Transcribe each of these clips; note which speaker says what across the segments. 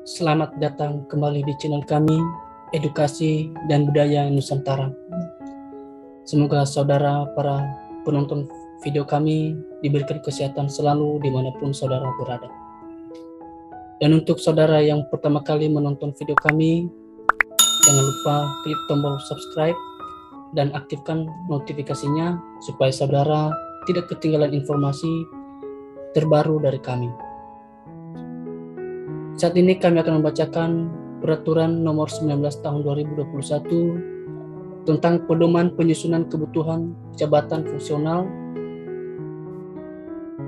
Speaker 1: Selamat datang kembali di channel kami, Edukasi dan Budaya Nusantara. Semoga saudara para penonton video kami diberikan kesehatan selalu dimanapun saudara berada. Dan untuk saudara yang pertama kali menonton video kami, jangan lupa klik tombol subscribe dan aktifkan notifikasinya supaya saudara tidak ketinggalan informasi terbaru dari kami. Saat ini kami akan membacakan Peraturan Nomor 19 Tahun 2021 tentang pedoman penyusunan kebutuhan jabatan fungsional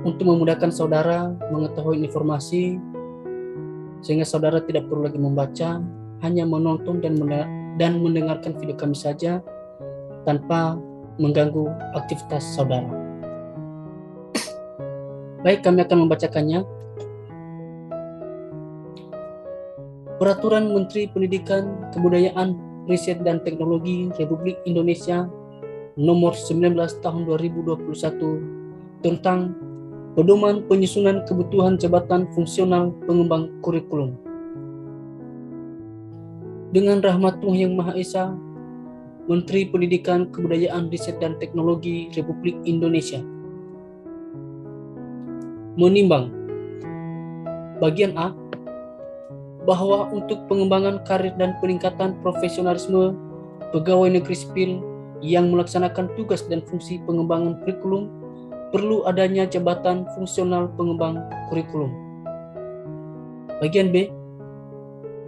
Speaker 1: untuk memudahkan saudara mengetahui informasi sehingga saudara tidak perlu lagi membaca, hanya menonton dan mendengarkan video kami saja tanpa mengganggu aktivitas saudara. Baik, kami akan membacakannya. Peraturan Menteri Pendidikan, Kebudayaan, Riset dan Teknologi Republik Indonesia Nomor 19 Tahun 2021 tentang pedoman penyusunan kebutuhan jabatan fungsional pengembang kurikulum. Dengan rahmat Tuhan Yang Maha Esa, Menteri Pendidikan, Kebudayaan, Riset dan Teknologi Republik Indonesia menimbang bagian A, bahwa untuk pengembangan karir dan peningkatan profesionalisme pegawai negeri sipil yang melaksanakan tugas dan fungsi pengembangan kurikulum perlu adanya jabatan fungsional pengembang kurikulum. Bagian B,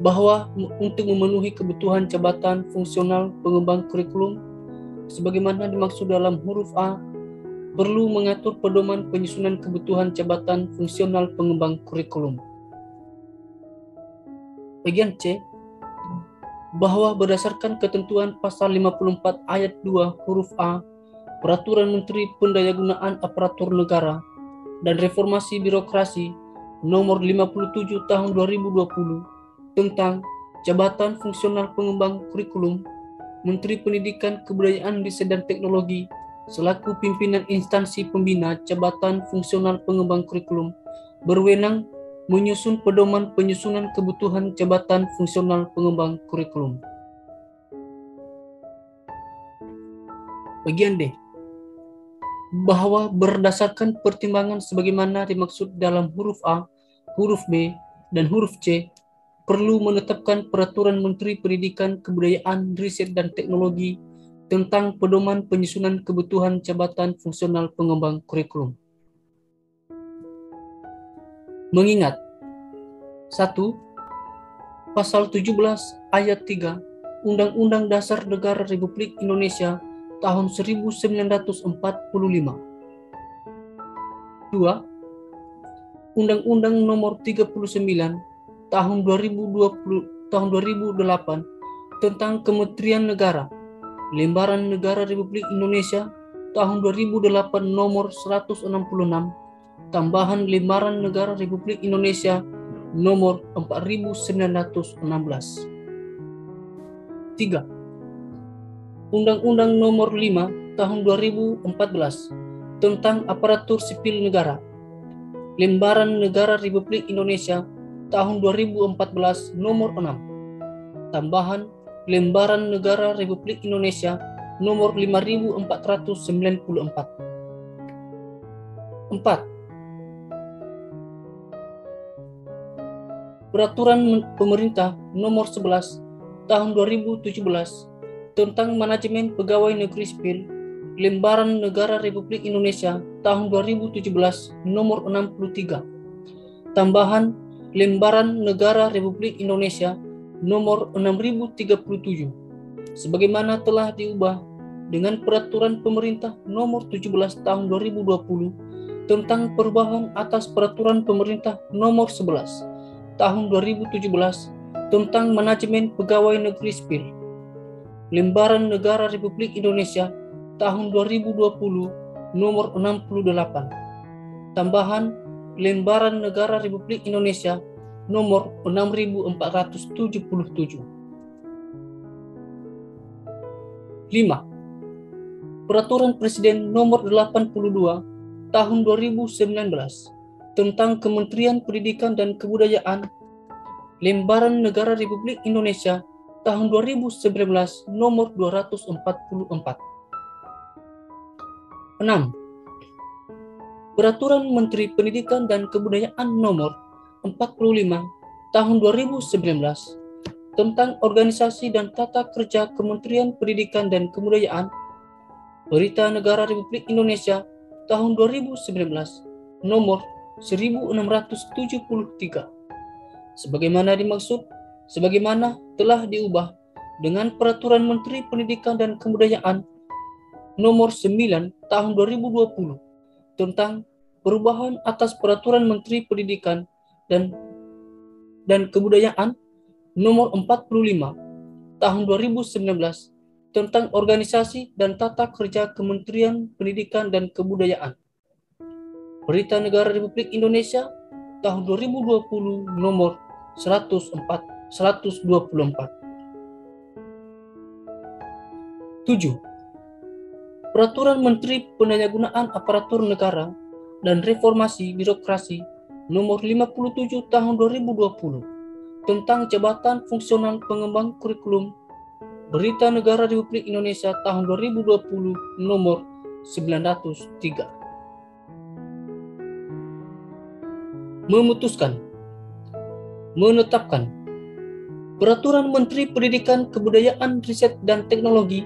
Speaker 1: bahwa untuk memenuhi kebutuhan jabatan fungsional pengembang kurikulum sebagaimana dimaksud dalam huruf A perlu mengatur pedoman penyusunan kebutuhan jabatan fungsional pengembang kurikulum. Bagian C, bahwa berdasarkan ketentuan pasal 54 ayat 2 huruf A Peraturan Menteri Pendayagunaan Aparatur Negara dan Reformasi Birokrasi Nomor 57 Tahun 2020 tentang Jabatan Fungsional Pengembang Kurikulum, Menteri Pendidikan, Kebudayaan, Riset dan Teknologi selaku pimpinan instansi pembina Jabatan Fungsional Pengembang Kurikulum berwenang menyusun pedoman penyusunan kebutuhan jabatan fungsional pengembang kurikulum. Bagian D, bahwa berdasarkan pertimbangan sebagaimana dimaksud dalam huruf A, huruf B, dan huruf C, perlu menetapkan Peraturan Menteri Pendidikan, Kebudayaan, Riset dan Teknologi tentang pedoman penyusunan kebutuhan jabatan fungsional pengembang kurikulum. Mengingat 1. Pasal 17 ayat 3 Undang-Undang Dasar Negara Republik Indonesia tahun 1945. 2. Undang-Undang Nomor 39 tahun 2008 tentang Kementerian Negara, Lembaran Negara Republik Indonesia tahun 2008 Nomor 166 tambahan Lembaran Negara Republik Indonesia Nomor 4916. 3. Undang-Undang Nomor 5 Tahun 2014 tentang Aparatur Sipil Negara, Lembaran Negara Republik Indonesia tahun 2014 Nomor 6 tambahan Lembaran Negara Republik Indonesia Nomor 5494. 4. Peraturan Pemerintah Nomor 11 Tahun 2017 tentang Manajemen Pegawai Negeri Sipil, Lembaran Negara Republik Indonesia tahun 2017 Nomor 63 tambahan Lembaran Negara Republik Indonesia Nomor 6037 sebagaimana telah diubah dengan Peraturan Pemerintah Nomor 17 Tahun 2020 tentang perubahan atas Peraturan Pemerintah Nomor 11 Tahun 2017 tentang Manajemen Pegawai Negeri Sipil, Lembaran Negara Republik Indonesia tahun 2020 Nomor 68 tambahan Lembaran Negara Republik Indonesia Nomor 6477. 5. Peraturan Presiden Nomor 82 Tahun 2019 tentang Kementerian Pendidikan dan Kebudayaan, Lembaran Negara Republik Indonesia tahun 2019 nomor 244. 6. Peraturan Menteri Pendidikan dan Kebudayaan nomor 45 tahun 2019 tentang organisasi dan tata kerja Kementerian Pendidikan dan Kebudayaan, Berita Negara Republik Indonesia tahun 2019 nomor 1673. Sebagaimana dimaksud, sebagaimana telah diubah dengan Peraturan Menteri Pendidikan dan Kebudayaan nomor 9 tahun 2020 tentang perubahan atas Peraturan Menteri Pendidikan dan Kebudayaan nomor 45 tahun 2019 tentang organisasi dan tata kerja Kementerian Pendidikan dan Kebudayaan. Berita Negara Republik Indonesia tahun 2020 nomor 124. 7. Peraturan Menteri Pendayagunaan Aparatur Negara dan Reformasi Birokrasi nomor 57 tahun 2020 tentang Jabatan Fungsional Pengembang Kurikulum, Berita Negara Republik Indonesia tahun 2020 nomor 903. Memutuskan, menetapkan Peraturan Menteri Pendidikan, Kebudayaan, Riset, dan Teknologi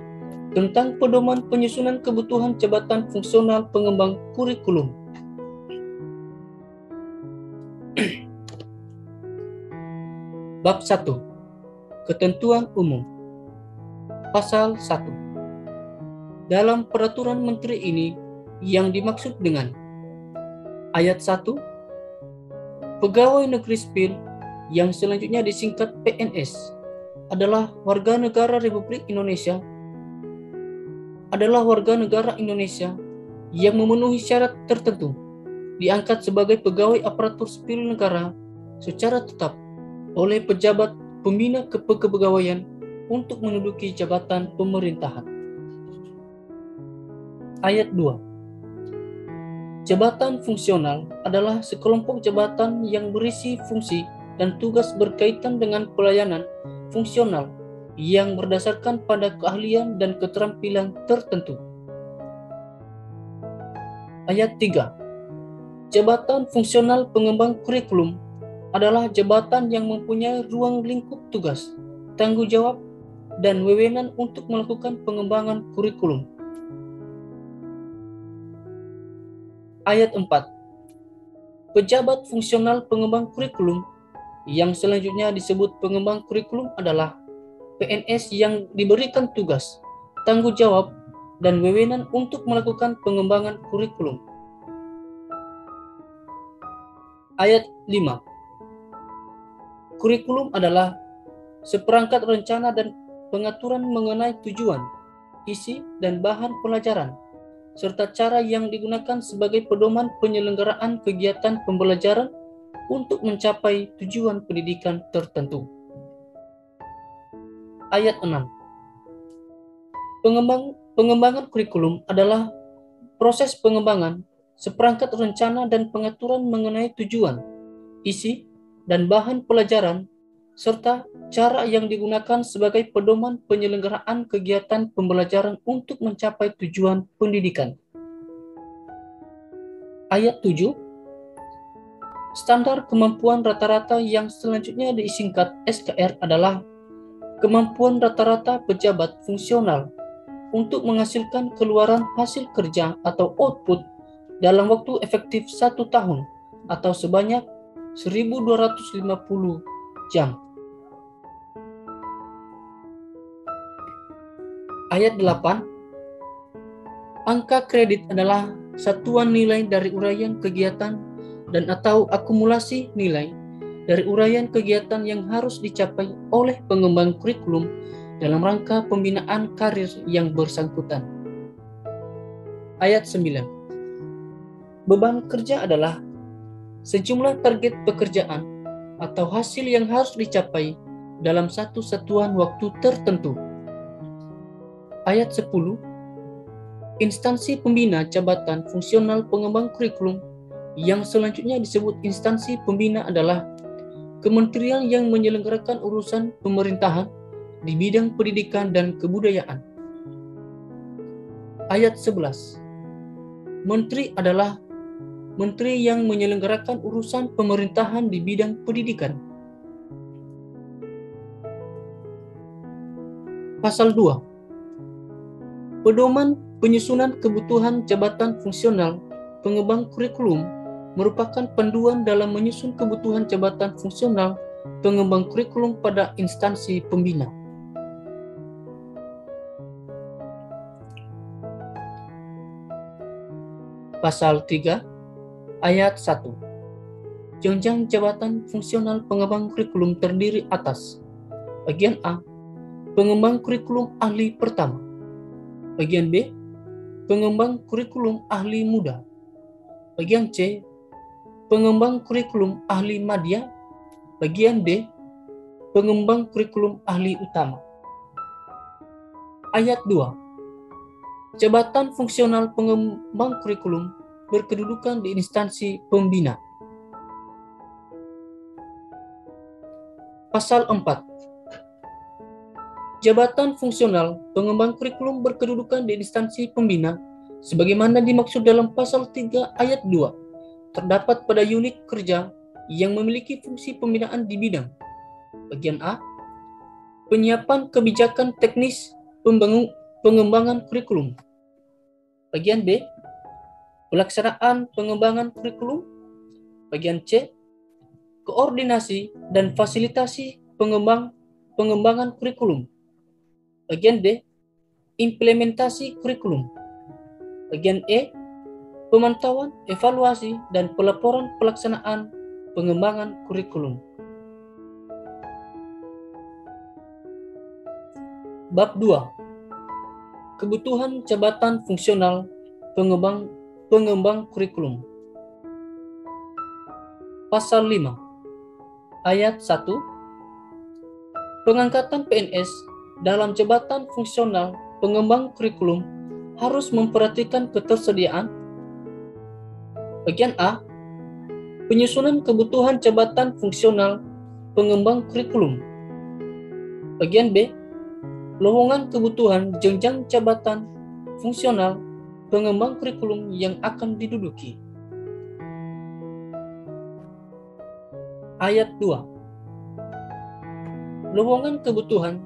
Speaker 1: tentang pedoman penyusunan kebutuhan jabatan fungsional pengembang kurikulum. Bab 1. Ketentuan Umum. Pasal 1. Dalam peraturan menteri ini yang dimaksud dengan ayat 1, pegawai negeri sipil yang selanjutnya disingkat PNS adalah warga negara Republik Indonesia yang memenuhi syarat tertentu diangkat sebagai pegawai aparatur sipil negara secara tetap oleh pejabat pembina kepegawaian untuk menduduki jabatan pemerintahan. Ayat 2. Jabatan fungsional adalah sekelompok jabatan yang berisi fungsi dan tugas berkaitan dengan pelayanan fungsional yang berdasarkan pada keahlian dan keterampilan tertentu. Ayat 3. Jabatan fungsional pengembang kurikulum adalah jabatan yang mempunyai ruang lingkup tugas, tanggung jawab, dan wewenang untuk melakukan pengembangan kurikulum. Ayat 4. Pejabat fungsional pengembang kurikulum yang selanjutnya disebut pengembang kurikulum adalah PNS yang diberikan tugas, tanggung jawab, dan wewenang untuk melakukan pengembangan kurikulum. Ayat 5. Kurikulum adalah seperangkat rencana dan pengaturan mengenai tujuan, isi, dan bahan pelajaran, serta cara yang digunakan sebagai pedoman penyelenggaraan kegiatan pembelajaran untuk mencapai tujuan pendidikan tertentu. Ayat 6. Pengembangan kurikulum adalah proses pengembangan seperangkat rencana dan pengaturan mengenai tujuan, isi, dan bahan pelajaran, serta cara yang digunakan sebagai pedoman penyelenggaraan kegiatan pembelajaran untuk mencapai tujuan pendidikan. Ayat 7. Standar kemampuan rata-rata yang selanjutnya disingkat SKR adalah kemampuan rata-rata pejabat fungsional untuk menghasilkan keluaran hasil kerja atau output dalam waktu efektif 1 tahun atau sebanyak 1.250 jam. Ayat 8. Angka kredit adalah satuan nilai dari uraian kegiatan dan atau akumulasi nilai dari uraian kegiatan yang harus dicapai oleh pengembang kurikulum dalam rangka pembinaan karir yang bersangkutan. Ayat 9. Beban kerja adalah sejumlah target pekerjaan atau hasil yang harus dicapai dalam satu satuan waktu tertentu. Ayat 10. Instansi pembina jabatan fungsional pengembang kurikulum yang selanjutnya disebut instansi pembina adalah kementerian yang menyelenggarakan urusan pemerintahan di bidang pendidikan dan kebudayaan. Ayat 11. Menteri adalah menteri yang menyelenggarakan urusan pemerintahan di bidang pendidikan. Pasal 2. Pedoman penyusunan kebutuhan jabatan fungsional pengembang kurikulum merupakan panduan dalam menyusun kebutuhan jabatan fungsional pengembang kurikulum pada instansi pembina. Pasal 3, ayat 1. Jenjang jabatan fungsional pengembang kurikulum terdiri atas: bagian A, pengembang kurikulum ahli pertama; bagian B, pengembang kurikulum ahli muda; bagian C, pengembang kurikulum ahli madya; bagian D, pengembang kurikulum ahli utama. Ayat 2. Jabatan fungsional pengembang kurikulum berkedudukan di instansi pembina. Pasal 4. Jabatan fungsional pengembang kurikulum berkedudukan di instansi pembina sebagaimana dimaksud dalam pasal 3 ayat 2 terdapat pada unit kerja yang memiliki fungsi pembinaan di bidang: bagian A, penyiapan kebijakan teknis pengembangan kurikulum; bagian B, pelaksanaan pengembangan kurikulum; bagian C, koordinasi dan fasilitasi pengembangan kurikulum; bagian D, implementasi kurikulum; bagian E, pemantauan, evaluasi, dan pelaporan pelaksanaan pengembangan kurikulum. Bab 2. Kebutuhan jabatan fungsional pengembang kurikulum. Pasal 5, ayat 1. Pengangkatan PNS dalam jabatan fungsional pengembang kurikulum harus memperhatikan ketersediaan: bagian A, penyusunan kebutuhan jabatan fungsional pengembang kurikulum; bagian B, lowongan kebutuhan jenjang jabatan fungsional pengembang kurikulum yang akan diduduki. Ayat 2. Lowongan kebutuhan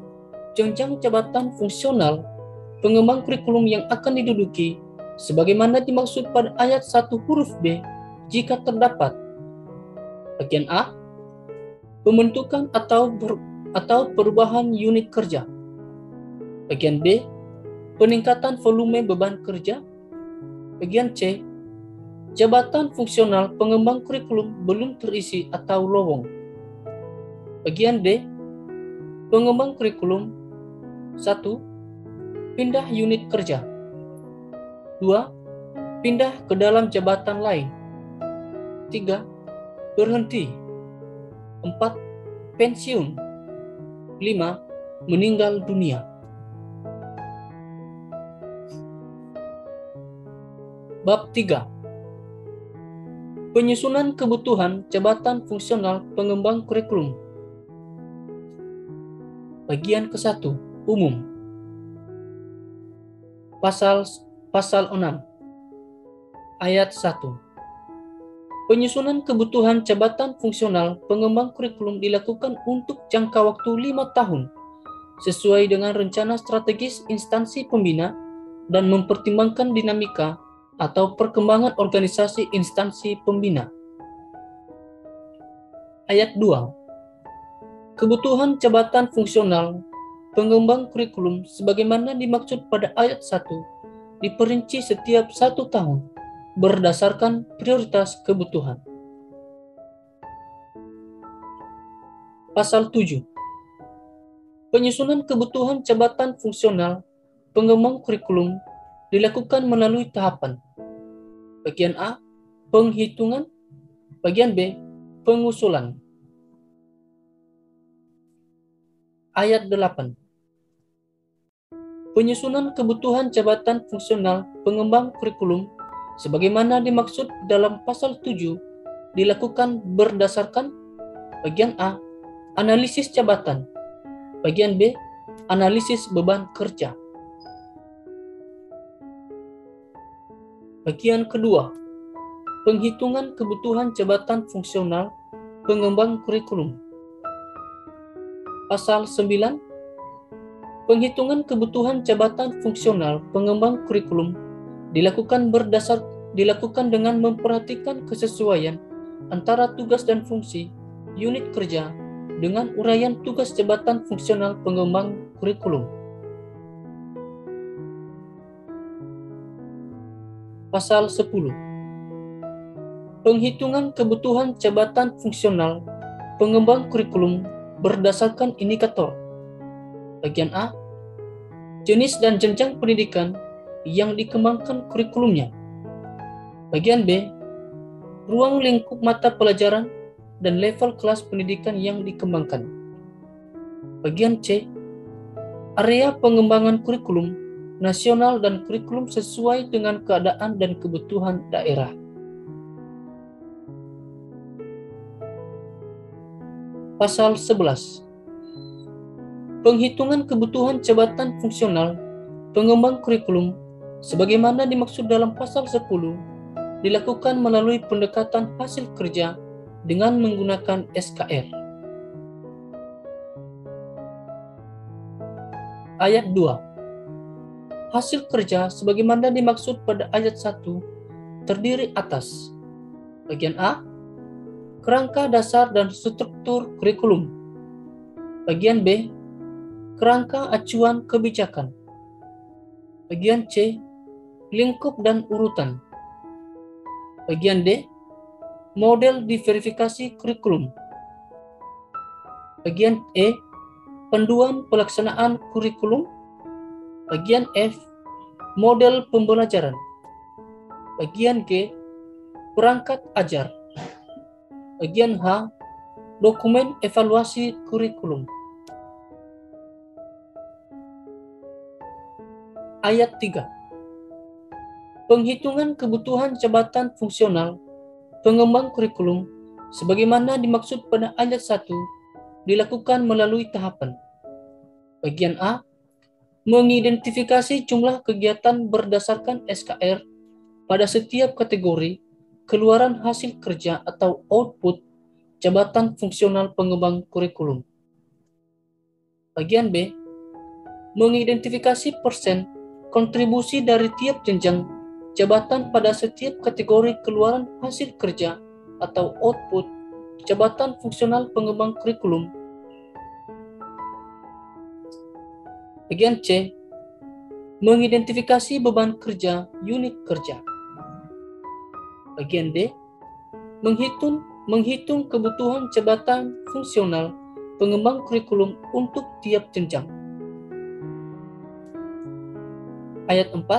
Speaker 1: jenjang jabatan fungsional pengembang kurikulum yang akan diduduki sebagaimana dimaksud pada ayat 1 huruf B jika terdapat: bagian A, pembentukan atau perubahan unit kerja; bagian B, peningkatan volume beban kerja; bagian C, jabatan fungsional pengembang kurikulum belum terisi atau lowong; bagian D, pengembang kurikulum 1. Pindah unit kerja; 2. Pindah ke dalam jabatan lain; 3. Berhenti; 4. Pensiun; 5. Meninggal dunia. Bab 3. Penyusunan kebutuhan jabatan fungsional pengembang kurikulum. Bagian ke-1, umum. Pasal 6, ayat 1. Penyusunan kebutuhan jabatan fungsional pengembang kurikulum dilakukan untuk jangka waktu 5 tahun sesuai dengan rencana strategis instansi pembina dan mempertimbangkan dinamika atau perkembangan organisasi instansi pembina. Ayat 2. Kebutuhan jabatan fungsional pengembang kurikulum sebagaimana dimaksud pada ayat 1 diperinci setiap 1 tahun berdasarkan prioritas kebutuhan. Pasal 7. Penyusunan kebutuhan jabatan fungsional pengembang kurikulum dilakukan melalui tahapan: bagian A, penghitungan; bagian B, pengusulan. Ayat 8. Penyusunan kebutuhan jabatan fungsional pengembang kurikulum sebagaimana dimaksud dalam pasal 7 dilakukan berdasarkan: Bagian A, analisis jabatan. Bagian B, analisis beban kerja. Bagian kedua, penghitungan kebutuhan jabatan fungsional pengembang kurikulum. Pasal 9, penghitungan kebutuhan jabatan fungsional pengembang kurikulum dilakukan dengan memperhatikan kesesuaian antara tugas dan fungsi unit kerja dengan uraian tugas jabatan fungsional pengembang kurikulum. Pasal 10, penghitungan kebutuhan jabatan fungsional pengembang kurikulum berdasarkan indikator. Bagian A, jenis dan jenjang pendidikan yang dikembangkan kurikulumnya. Bagian B, ruang lingkup mata pelajaran dan level kelas pendidikan yang dikembangkan. Bagian C, area pengembangan kurikulum nasional dan kurikulum sesuai dengan keadaan dan kebutuhan daerah. Pasal 11, penghitungan kebutuhan jabatan fungsional pengembang kurikulum sebagaimana dimaksud dalam pasal 10 dilakukan melalui pendekatan hasil kerja dengan menggunakan SKR. Ayat 2. Hasil kerja sebagaimana dimaksud pada ayat 1 terdiri atas bagian A, kerangka dasar dan struktur kurikulum. Bagian B, kerangka acuan kebijakan. Bagian C, lingkup dan urutan. Bagian D, model diverifikasi kurikulum. Bagian E, panduan pelaksanaan kurikulum. Bagian F, model pembelajaran. Bagian G, perangkat ajar. Bagian H, dokumen evaluasi kurikulum. Ayat 3. Penghitungan kebutuhan jabatan fungsional pengembang kurikulum sebagaimana dimaksud pada ayat 1 dilakukan melalui tahapan. Bagian A, mengidentifikasi jumlah kegiatan berdasarkan SKR pada setiap kategori keluaran hasil kerja atau output jabatan fungsional pengembang kurikulum. Bagian B, mengidentifikasi persen kontribusi dari tiap jenjang jabatan pada setiap kategori keluaran hasil kerja atau output jabatan fungsional pengembang kurikulum. Bagian C, mengidentifikasi beban kerja unit kerja. Bagian D, menghitung kebutuhan jabatan fungsional pengembang kurikulum untuk tiap jenjang. Ayat 4,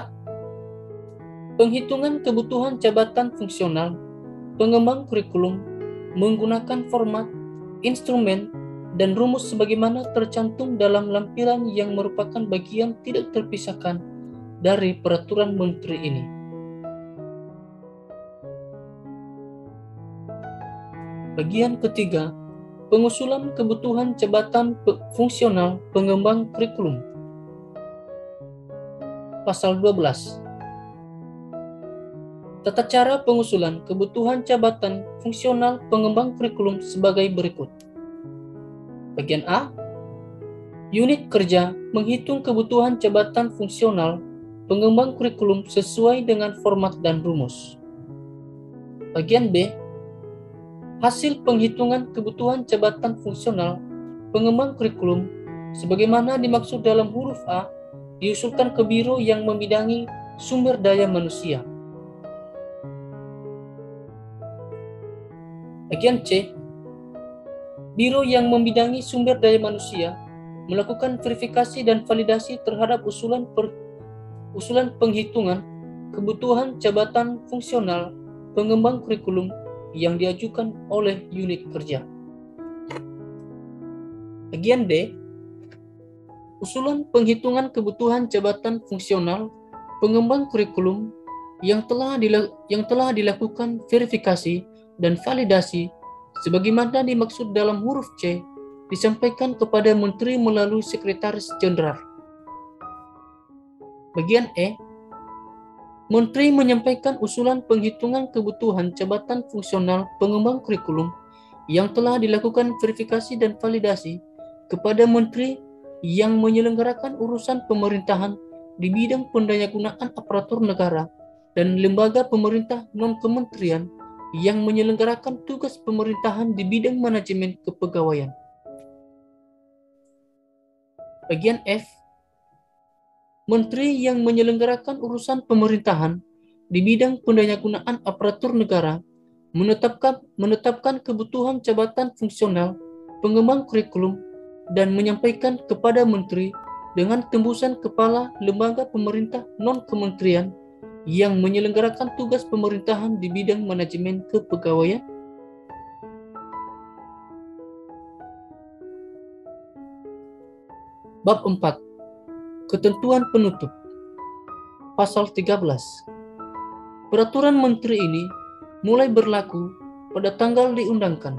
Speaker 1: penghitungan kebutuhan jabatan fungsional pengembang kurikulum menggunakan format, instrumen, dan rumus sebagaimana tercantum dalam lampiran yang merupakan bagian tidak terpisahkan dari peraturan menteri ini. Bagian ketiga, pengusulan kebutuhan jabatan fungsional pengembang kurikulum. Pasal 12. Tata cara pengusulan kebutuhan jabatan fungsional pengembang kurikulum sebagai berikut. Bagian A, unit kerja menghitung kebutuhan jabatan fungsional pengembang kurikulum sesuai dengan format dan rumus. Bagian B, hasil penghitungan kebutuhan jabatan fungsional pengembang kurikulum sebagaimana dimaksud dalam huruf A diusulkan ke biro yang membidangi sumber daya manusia. Bagian C, biro yang membidangi sumber daya manusia melakukan verifikasi dan validasi terhadap usulan penghitungan kebutuhan jabatan fungsional pengembang kurikulum yang diajukan oleh unit kerja. Bagian D, usulan penghitungan kebutuhan jabatan fungsional pengembang kurikulum yang telah dilakukan verifikasi dan validasi sebagaimana dimaksud dalam huruf C, disampaikan kepada Menteri melalui Sekretaris Jenderal. Bagian E, Menteri menyampaikan usulan penghitungan kebutuhan jabatan fungsional pengembang kurikulum yang telah dilakukan verifikasi dan validasi kepada Menteri yang menyelenggarakan urusan pemerintahan di bidang pendayagunaan aparatur negara dan lembaga pemerintah non-kementerian yang menyelenggarakan tugas pemerintahan di bidang manajemen kepegawaian. Bagian F, Menteri yang menyelenggarakan urusan pemerintahan di bidang pendayagunaan aparatur negara menetapkan kebutuhan jabatan fungsional pengembang kurikulum dan menyampaikan kepada Menteri dengan tembusan kepala lembaga pemerintah non-kementerian yang menyelenggarakan tugas pemerintahan di bidang manajemen kepegawaian. Bab 4. Ketentuan penutup. Pasal 13. Peraturan Menteri ini mulai berlaku pada tanggal diundangkan.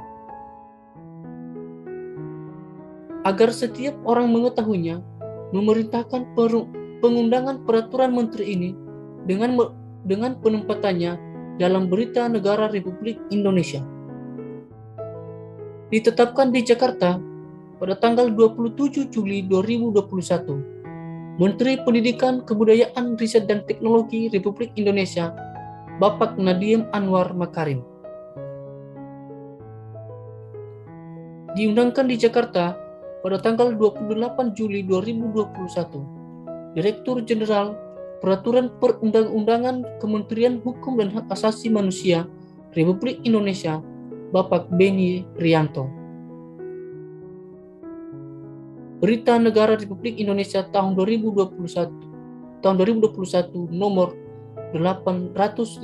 Speaker 1: Agar setiap orang mengetahuinya, memerintahkan pengundangan peraturan Menteri ini dengan penempatannya dalam Berita Negara Republik Indonesia. Ditetapkan di Jakarta pada tanggal 27 Juli 2021. Menteri Pendidikan, Kebudayaan, Riset dan Teknologi Republik Indonesia, Bapak Nadiem Anwar Makarim. Diundangkan di Jakarta pada tanggal 28 Juli 2021. Direktur Jenderal Peraturan Perundang-undangan Kementerian Hukum dan Hak Asasi Manusia Republik Indonesia, Bapak Beni Rianto. Berita Negara Republik Indonesia tahun 2021 nomor 859.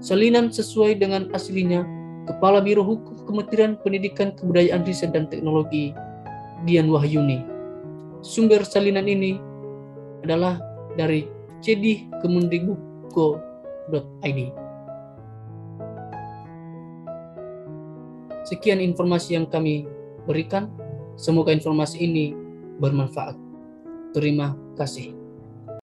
Speaker 1: Salinan sesuai dengan aslinya, Kepala Biro Hukum Kementerian Pendidikan, Kebudayaan, Riset dan Teknologi, Dian Wahyuni. Sumber salinan ini adalah dari cedihkemendikbud.go.id. Sekian informasi yang kami berikan. Semoga informasi ini bermanfaat. Terima kasih.